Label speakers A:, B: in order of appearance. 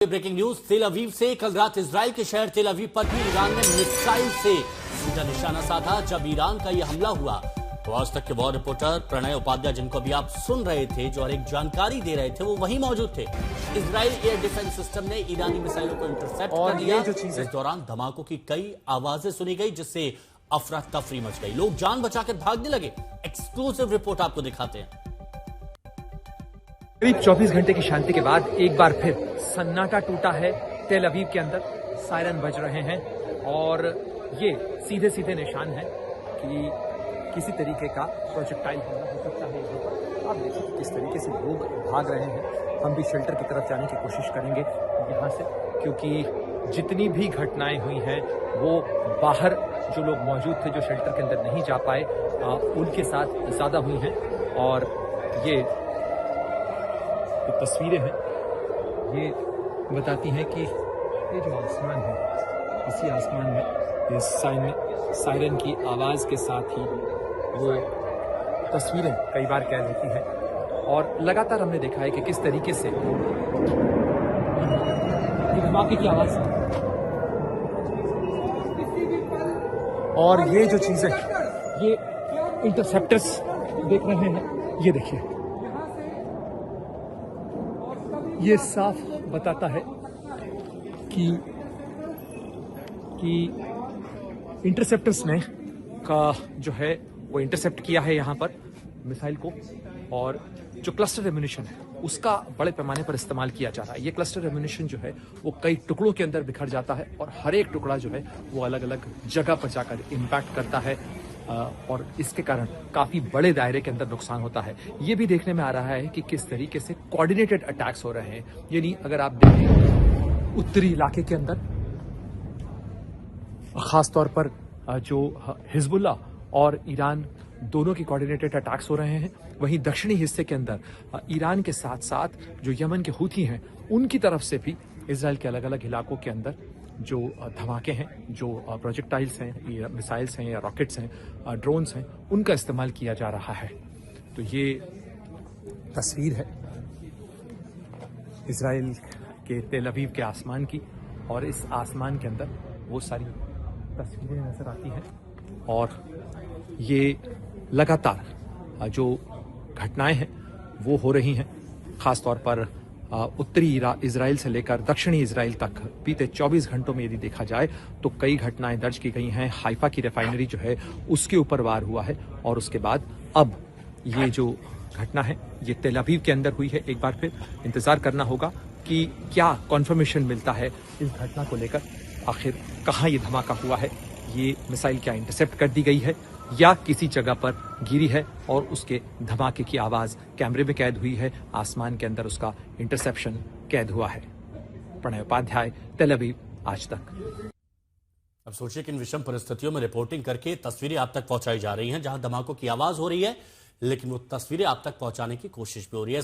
A: Breaking news तेल अवीव से। कल रात इजराइल के शहर तेल अवीव पर भी ईरान ने मिसाइल से सीधा निशाना साधा। जब ईरान का यह हमला हुआ तो आज तक के वॉर रिपोर्टर प्रणय उपाध्याय, जिनको अभी आप सुन रहे थे, जो और एक जानकारी दे रहे थे, वो वहीं मौजूद थे। इजराइल एयर डिफेंस सिस्टम ने ईरानी मिसाइलों को इंटरसेप्ट कर दिया। इस दौरान धमाकों की कई आवाजें सुनी गई, जिससे अफरा तफरी मच गई। लोग जान बचाकर भागने लगे। एक्सक्लूसिव रिपोर्ट आपको दिखाते हैं।
B: करीब 24 घंटे की शांति के बाद एक बार फिर सन्नाटा टूटा है तेल अवीव के अंदर। सायरन बज रहे हैं और ये सीधे सीधे निशान है कि किसी तरीके का प्रोजेक्टाइल हमला हो सकता है। आप देखिए किस तरीके से लोग भाग रहे हैं। हम भी शेल्टर की तरफ जाने की कोशिश करेंगे यहाँ से, क्योंकि जितनी भी घटनाएं हुई हैं वो बाहर जो लोग मौजूद थे, जो शेल्टर के अंदर नहीं जा पाए, उनके साथ ज़्यादा हुई हैं। और ये तस्वीरें हैं, ये बताती हैं कि ये जो आसमान है, इसी आसमान में इस सायरन की आवाज़ के साथ ही वो तस्वीरें कई बार कैद होती हैं। और लगातार हमने देखा है कि किस तरीके से धमाके की आवाज़ और ये जो चीज़ें, ये इंटरसेप्टर्स देख रहे हैं, ये देखिए, ये साफ बताता है कि इंटरसेप्टर्स ने का जो है वो इंटरसेप्ट किया है यहाँ पर मिसाइल को। और जो क्लस्टर एम्यूनिशन है उसका बड़े पैमाने पर इस्तेमाल किया जा रहा है। ये क्लस्टर एम्यूनिशन जो है वो कई टुकड़ों के अंदर बिखर जाता है और हर एक टुकड़ा जो है वो अलग अलग जगह पर जाकर इम्पैक्ट करता है और इसके कारण काफी बड़े दायरे के अंदर नुकसान होता है। ये भी देखने में आ रहा है कि किस तरीके से कोऑर्डिनेटेड अटैक्स हो रहे हैं। यानी अगर आप देखें उत्तरी इलाके के अंदर खासतौर पर जो हिजबुल्ला और ईरान दोनों की कोऑर्डिनेटेड अटैक्स हो रहे हैं, वहीं दक्षिणी हिस्से के अंदर ईरान के साथ साथ जो यमन के हूथी हैं उनकी तरफ से भी इजराइल के अलग अलग इलाकों के अंदर जो धमाके हैं, जो प्रोजेक्टाइल्स हैं, या मिसाइल्स हैं, या रॉकेट्स हैं, ड्रोन्स हैं, उनका इस्तेमाल किया जा रहा है। तो ये तस्वीर है इजराइल के तेल अवीव के आसमान की, और इस आसमान के अंदर वो सारी तस्वीरें नजर आती हैं। और ये लगातार जो घटनाएं हैं वो हो रही हैं, खासतौर पर उत्तरी इजराइल से लेकर दक्षिणी इजराइल तक बीते 24 घंटों में यदि देखा जाए तो कई घटनाएं दर्ज की गई हैं। हाइफा की रिफाइनरी जो है उसके ऊपर वार हुआ है, और उसके बाद अब ये जो घटना है ये तेल अवीव के अंदर हुई है। एक बार फिर इंतजार करना होगा कि क्या कॉन्फर्मेशन मिलता है इस घटना को लेकर। आखिर कहाँ ये धमाका हुआ है, ये मिसाइल क्या इंटरसेप्ट कर दी गई है या किसी जगह पर गिरी है और उसके धमाके की आवाज कैमरे में कैद हुई है, आसमान के अंदर उसका इंटरसेप्शन कैद हुआ है। प्रणय उपाध्याय, तेल अवीव, आज तक।
A: अब सोचिए कि इन विषम परिस्थितियों में रिपोर्टिंग करके तस्वीरें आप तक पहुंचाई जा रही हैं, जहां धमाकों की आवाज हो रही है, लेकिन वो तस्वीरें आप तक पहुंचाने की कोशिश भी हो रही है।